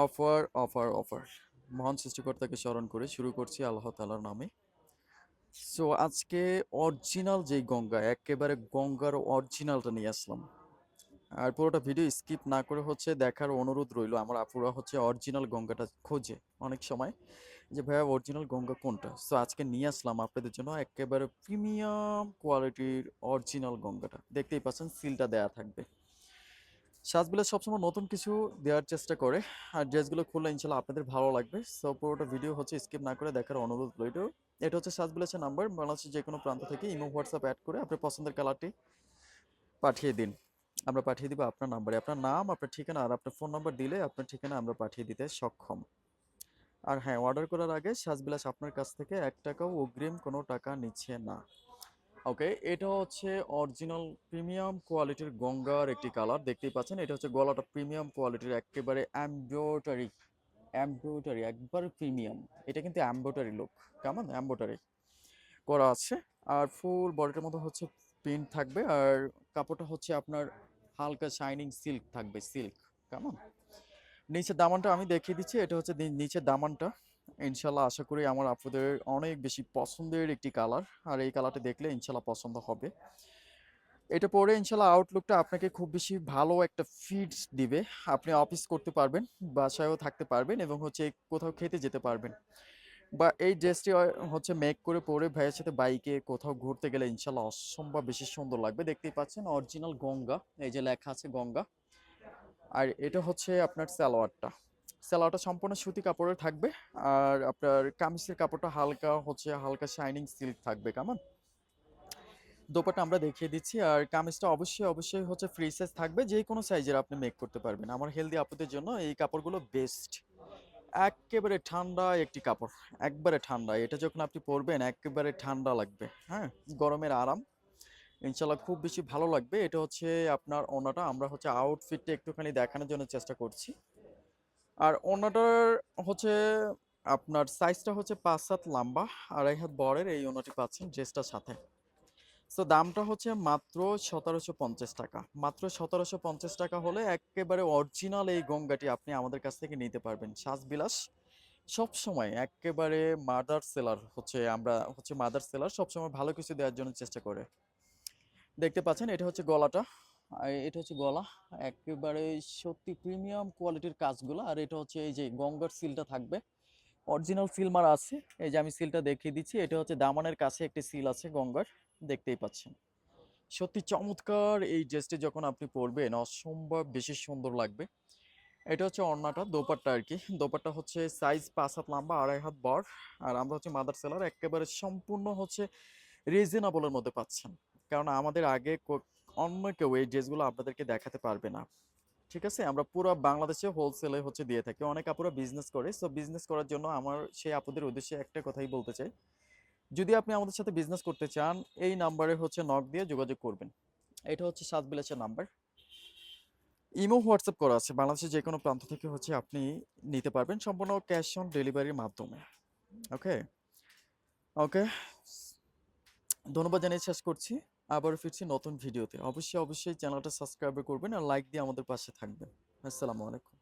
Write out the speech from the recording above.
Offer, offer, offer. মহান সৃষ্টিকর্তাকে স্মরণ করে শুরু করছি আল্লাহ তাআলার নামে। সো আজকে অরিজিনাল যেই গঙ্গা, একেবারে গঙ্গার অরিজিনালটা নিয়ে আসলাম। আর পুরোটা ভিডিও স্কিপ না করে হচ্ছে দেখার অনুরোধ রইলো। আমার আপুরা হচ্ছে অরিজিনাল গঙ্গাটা খোঁজে অনেক সময় যে ভাইয়া অরিজিনাল গঙ্গা কোনটা। সো আজকে নিয়ে আসলাম আপনাদের জন্য একেবারে প্রিমিয়াম কোয়ালিটির অরিজিনাল গঙ্গাটা। দেখতেই পাচ্ছেন সিলটা দেয়া থাকবে। সাজগুলো সবসময় নতুন কিছু দেওয়ার চেষ্টা করে, আর ড্রেসগুলো খুললে ইনশাল্লাহ আপনাদের ভালো লাগবে। সো পুরোটা ভিডিও হচ্ছে স্কিপ না করে দেখার অনুরোধ রইল। এটা হচ্ছে সাজগুলোর নাম্বার, বাংলাদেশের যে কোনো প্রান্ত থেকে ইমো হোয়াটসঅ্যাপ অ্যাড করে আপনার পছন্দের কালারটি পাঠিয়ে দিন। আমরা পাঠিয়ে দিব আপনার নাম্বারে, আপনার নাম, আপনার ঠিকানা আর আপনার ফোন নাম্বার দিলে আপনার ঠিকানা আমরা পাঠিয়ে দিতে সক্ষম। আর হ্যাঁ, অর্ডার করার আগে সাজবিলাস আপনার কাছ থেকে 1 টাকাও অগ্রিম কোনো টাকা নিচ্ছে না। ওকে, এটা হচ্ছে অরিজিনাল প্রিমিয়াম কোয়ালিটির গঙ্গার একটি কালার। দেখতেই পাচ্ছেন, এটা হচ্ছে গলাটা প্রিমিয়াম কোয়ালিটির, একেবারে এমব্রয়ডারি, এমব্রয়ডারি একবারে প্রিমিয়াম। এটা কিন্তু এমব্রয়ডারি লুক, কেমন এমব্রয়ডারি করা আছে। আর ফুল বডিটার মধ্যে হচ্ছে প্রিন্ট থাকবে, আর কাপড়টা হচ্ছে আপনার হালকা শাইনিং সিল্ক থাকবে, সিল্ক কেমন। নিচের দামানটা আমি দেখিয়ে দিচ্ছি, এটা হচ্ছে নিচের দামানটা। ইনশাল্লাহ আশা করি আমার আপুদের অনেক বেশি পছন্দের একটি কালার, আর এই কালারটা দেখলে ইনশাল্লাহ পছন্দ হবে। এটা পরে ইনশাল্লাহ আউটলুকটা আপনাকে খুব বেশি ভালো একটা ফিটস দিবে। আপনি অফিস করতে পারবেন, বাসায়ও থাকতে পারবেন, এবং হচ্ছে কোথাও খেতে যেতে পারবেন। বা এই ড্রেসটি হচ্ছে মেক করে পরে ভাইয়ের সাথে বাইকে কোথাও ঘুরতে গেলে ইনশাল্লাহ অসম্ভব বেশি সুন্দর লাগবে। দেখতেই পাচ্ছেন অরিজিনাল গঙ্গা, এই যে লেখা আছে গঙ্গা। আর এটা হচ্ছে আপনার সালোয়ারটা। সালোয়ারটা সম্পূর্ণ সুতি কাপড়ের থাকবে। আর আপনার কামিজের কাপড়টা হালকা শাইনিং সিল্ক থাকবে, কেমন। দোপাট্টা আমরা দেখিয়ে দিচ্ছি। আর কামিজটা অবশ্যই হচ্ছে ফ্রি সাইজ থাকবে, যে কোনো সাইজের আপনি মেক করতে পারবেন। আমার হেলদি আপুদের জন্য এই কাপড়গুলো বেস্ট। একেবারে ঠান্ডা একটি কাপড়, একবারে ঠান্ডা। এটা যখন আপনি পরবেন একেবারে ঠান্ডা লাগবে, হ্যাঁ, গরমের আরাম। ইনশাল্লাহ খুব বেশি ভালো লাগবে। এটা হচ্ছে আপনার ওড়নাটা, আমরা হচ্ছে আউটফিটটা একটুখানি দেখানোর জন্য চেষ্টা করছি। আর ওড়নাটার হচ্ছে আপনার সাইজটা হচ্ছে 5 হাত লম্বা, 2.5 হাত বরের এই ওড়নাটি পাচ্ছেন ড্রেসটার সাথে। সো দামটা হচ্ছে মাত্র 1750 টাকা। মাত্র 1750 টাকা হলে একেবারে অরিজিনাল এই গঙ্গাটি আপনি আমাদের কাছ থেকে নিতে পারবেন। সাজবিলাস সবসময় একেবারে মাদার সেলার হচ্ছে, আমরা হচ্ছে মাদার সেলার, সবসময় ভালো কিছু দেওয়ার জন্য চেষ্টা করে। দেখতে পাচ্ছেন এটা হচ্ছে গলাটা, আর এটা হচ্ছে গলা। একেবারে সত্যি প্রিমিয়াম কোয়ালিটির কাজগুলো। আর এটা হচ্ছে এই যে গঙ্গার সিলটা থাকবে, অরিজিনাল সিল মারা আছে। এই যে আমি সিলটা দেখিয়ে দিচ্ছি, এটা হচ্ছে দামানের কাছে একটি সিল আছে গঙ্গার, দেখতেই পাচ্ছেন। সত্যি চমৎকার এই ড্রেসটি যখন আপনি পরবেন অসম্ভব বেশি সুন্দর লাগবে। এটা হচ্ছে ওড়নাটা, দোপাট্টা আর কি। দোপাট্টা হচ্ছে সাইজ 5 হাত লম্বা, 2.5 হাত বড়। আর আমরা হচ্ছে মাদার সেলার, একেবারে সম্পূর্ণ হচ্ছে রিজনেবলের মধ্যে পাচ্ছেন। কারণ আমাদের আগে অন্য কেউ এই ড্রেসগুলো আপনাদেরকে দেখাতে পারবে না। ঠিক আছে, আমরা পুরো বাংলাদেশে হোলসেলে হচ্ছে দিয়ে থাকি। অনেক আপুরা বিজনেস করে, সো বিজনেস করার জন্য আমার সেই আপুদের উদ্দেশ্যে একটা কথাই বলতে চাই, যদি আপনি আমাদের সাথে বিজনেস করতে চান এই নাম্বারে হচ্ছে নক দিয়ে যোগাযোগ করবেন। এটা হচ্ছে সাতবিলাসের নাম্বার। ইমো হোয়াটসঅ্যাপ করা আছে, বাংলাদেশের যে কোনো প্রান্ত থেকে হচ্ছে আপনি নিতে পারবেন সম্পূর্ণ ক্যাশ অন ডেলিভারির মাধ্যমে। ওকে, ওকে, ধন্যবাদ জানিয়ে শেষ করছি। আবারও ফিরছি নতুন ভিডিওতে। অবশ্যই চ্যানেলটা সাবস্ক্রাইব করবেন আর লাইক দিয়ে আমাদের পাশে থাকবেন। আসসালামু আলাইকুম।